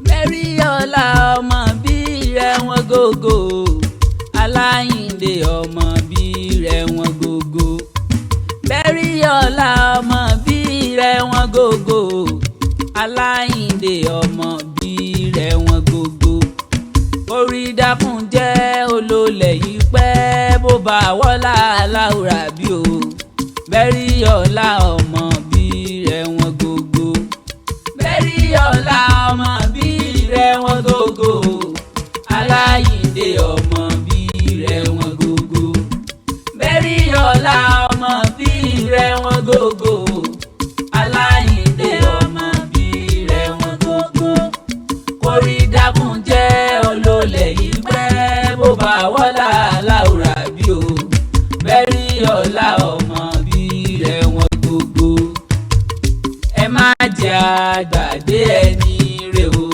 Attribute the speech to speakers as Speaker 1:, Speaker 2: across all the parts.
Speaker 1: Bẹ́ríọlá ọmọ bí rẹ̀ wọ́n gógó, Aláyìndé ọmọ bí rẹ̀ wọ́n gógó. Bẹ́ríọlá ọmọ bí rẹ̀ wọ́n gógó, Aláyìndé ọmọ bí rẹ̀ wọ́n gógó. Orí dákun jẹ́ olólè yìí pẹ́ bó bá wọ́lá aláwùrà bí o. Bẹ́ríọlá ọmọ bí rẹ̀ wọ́n gógó. Bẹ́ríọlá ọmọ bí rẹ̀ wọ́n gógó, Aláyìndé ọmọ bí rẹ̀ wọ́n gógó. Bẹ́ríọlá ọmọ bí rẹ̀ wọ́n gógó, Aláyìndé ọmọ bí rẹ̀ wọ́n gógó. Kórí dákun jẹ́ olólè yìí pẹ́ bó bá wọ́lá aláwùrà bí o. Bẹ́ríọlá ọmọ bí rẹ̀ wọ́n gógó. Ẹ má jẹ́ àgbàgbé ẹni rè o,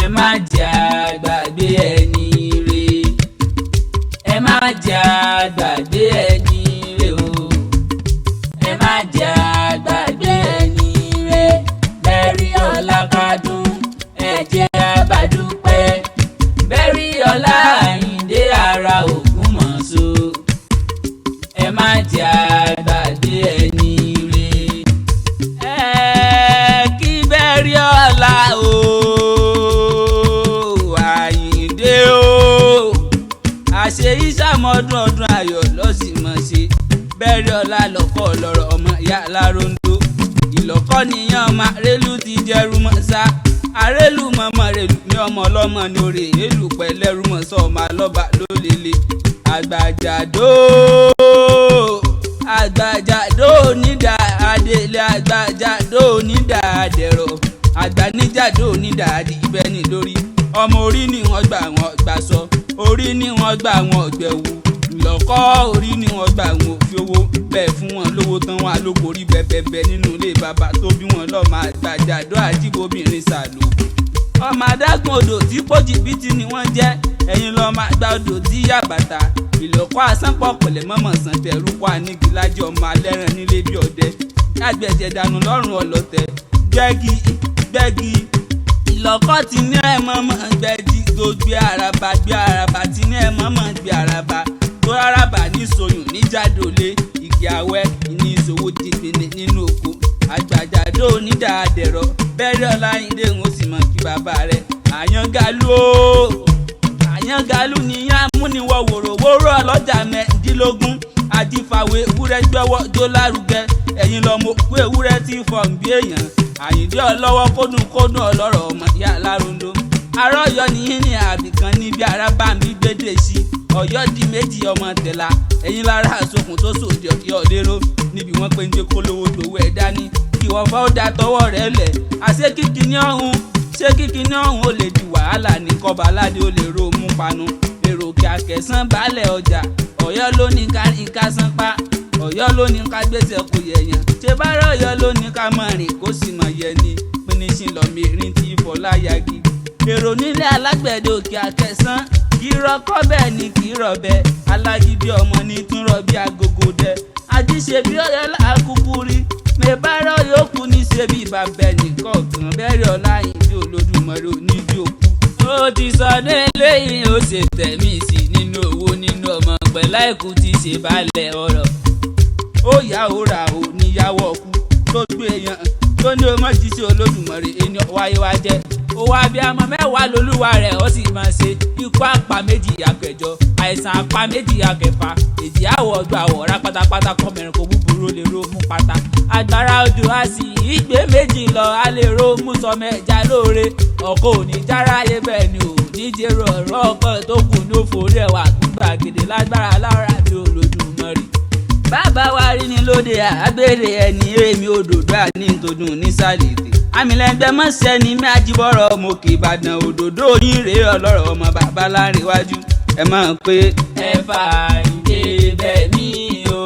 Speaker 1: ẹ má jẹ́ àgbàgbé ẹni rè, ẹ má jẹ́ àgbàgbé ẹni rè o, ẹ má jẹ́ àgbàgbé ẹni rè. Bẹ́ríọlá kádùn ẹ jẹ́ á bá dúpẹ́. Bẹ́ríọlá Àyìndé ara Ògúnmọ̀ṣó, ẹ má jẹ́ àgbàgbé ẹni rè. Kí Bẹ́ríọlá o, Àyìndé o, àṣẹ ìṣàmọ́dún ọdún ayọ̀ lọ́sìmọ̀ṣe. Bẹ́ríọlá lọ́kọ̀ lọ́rọ̀ ọmọ ìyá Láróńdó. Ìlọ́kọ́ nìyàn ọmọ arelu ti jẹ́rú mọ́sá. Arelu mọ́mọ́ relu ní ọmọ ọlọ́mọ ní orí èlù pẹ̀lẹ́rú mọ́sá ọmọ alọ́ba ló lélẹ̀. Àgbàjàdó àgbàjàdó onídà adélé, àgbàjàdó onídà adẹ̀rọ̀, àgbàníjàdó onídà adìbẹ́ ní lórí. Ọmọ orí ni wọ́n gbà wọ́n gbà sọ, orí ni wọ́n gbà wọ́n gbẹ̀wò. Ìlọ́kọ́ orí ni wọ́n gbà wọ́n fi owó bẹ́ẹ̀ fún wọn lówó tán wọn alógorí bẹ́ẹ̀bẹ́ẹ̀ nínú ilé bàbá tó bí wọn lọ́mọ àgbàjàdó àjíbóbìnrin sàlò. Ọmọ adágún odò tí pọ́jìbìtì ni wọ́n jẹ́, ẹ̀yin lọ́mọ àgbà odò tí yà bàtà. Ìlọ́kọ́ àsánpọ̀ pẹ̀lẹ́ mọ́mọ́ sàn tẹ̀rù kọ́ àníkì lájọ ọmọ alẹ́ràn nílé bí ọdẹ. Àgbẹ̀jẹ̀ dànù lọ́rùn ọlọ́tẹ̀ gbẹ́gi gbẹ́gi. Ìlọ́kọ́ ti ní ẹ̀ mọ́mọ́ gbẹ́gi tó gbé àràbà ti ní ẹ̀ mọ́mọ́ gbé àràbà tó àràbà ní soyún níjàdólé. Ìkì àwẹ́ ìní ìṣòwò jìgbìnì nínú oko. Àgbàjàdó onídà adẹ̀rọ̀. Bẹ́ríọlá Àyìndé ń sì mọ̀ kí bàbá rẹ̀. Àyàngalú o, Àyàngalú níyà múniwọ̀ wòròwòrò ọlọ́jà mẹ́ẹ̀ẹ́dínlógún. Àdìfàwé ewúrẹ́ gbẹ́wọ́ jó lárugẹ. Ẹ̀yin lọ́mọ òkú ewúrẹ́ tí fọ̀ ń bí èèyàn. Àyìndé ọlọ́wọ́ kódùn ọlọ́rọ̀ ọmọ ìyá Láróńdó. Arọ́yọ nìyí ní àbìkan níbi arábà ń bí gbédè sí. Ọ̀yọ́ di méjì ọmọ tẹ̀la. Ẹ̀yin lára àsokùn tó sòdì ọ̀yọ́ lérò. Níbi wọ́n pé ń jẹ́ kólówó gbowó ẹ̀ dání. Ìwọ fọ́ ó da tọwọ́ rẹ̀ lẹ̀. Àṣé kíkiní ọ̀hún, ṣé kíkiní ọ̀hún ó lè di wàhálà ní kọ́ba aládé ó lè ro mú panu. Èrò kí akẹ̀sán baálẹ̀ ọjà. Ọ̀yọ́ ló ní ká rìn ká sán pa. Ọ̀yọ́ ló ní ká gbèsè kò yẹ̀yàn. Ṣé bára Ọ̀yọ́ ló ní ká mọ̀ rìn kó sì mọ̀ yẹ ni. Pínísìn lọ́mìírín tí Fọlá yagi. Èrò nílé alágbẹ̀dẹ òkè akẹ̀sán. Kì í rọkọ́ bẹ́ẹ̀ ni kì í rọ̀bẹ. Alágídí ọmọ ní tún rọ bí agogo dẹ. Ajíṣe bí Ọ̀yọ́ làákùkù rí. Mẹ́bàárọ̀ yòókù ní ṣe bí bàbá ẹnìkọ̀ọ̀kan. Bẹ́ríọlá Àyìndé Olódùmarè onídìí òkú. Ó ti sọ ní eléyìí ó ṣe tẹ̀mí sí nínú owó nínú ọmọ pẹ̀lá ẹ̀kú ti ṣe balẹ̀ ọ̀rọ̀. Ó yà ó rà ó níyàwó ọkú tó gbé èèyàn tó ní ọmọ jíṣẹ́ Olódùmarè ẹni wáyé wá jẹ́. Ó wá bí ọmọ mẹ́wàá lolúwa rẹ̀ ó sì máa ṣe. Ikú apá méjì akẹjọ, àìsàn apá méjì akẹfà. Èjì àwọ̀ ọgbà àwọ̀rá pátápátá kọ́mẹ̀rin kò búburú lè ro mú pátá. Àgbàrá odò a sì ìgbé méjì lọ a lè ro mú sọmọ ẹja lóore. Ọkọ òní járáyé bẹ́ẹ̀ ni ò ní jẹ́rọ ọ̀rọ̀ ọkọ̀ tó kù ní òfò rẹ̀ wà gbàgede lágbára lára bí Olódùmarè. Bàbá wa rí ni lóde àgbèrè ẹni èmi òdòdó àní tòdùn nísàlẹ̀ ètè. Àmìlẹ́gbẹ́ mọ́sẹ́ ni mí ajíbọ̀rọ̀ ọmọ òkè Ìbàdàn òdòdó yín rèé ọlọ́rọ̀ ọmọ bàbá láríwájú. Ẹ máa pé ẹ Fàyìndé bẹ́ẹ̀ mí o,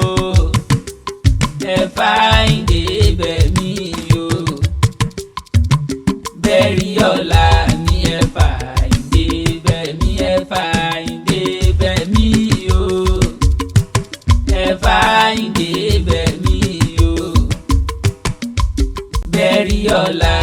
Speaker 1: ẹ Fàyìndé bẹ́ẹ̀ mí o. Bẹ́ríọlá mi ẹ Fàyìndé bẹ́ẹ̀ mí, ẹ Fàyìndé bẹ́ẹ̀ mí o, ẹ Fàyìndé bẹ́ẹ̀ mí o. Bẹ́ríọlá.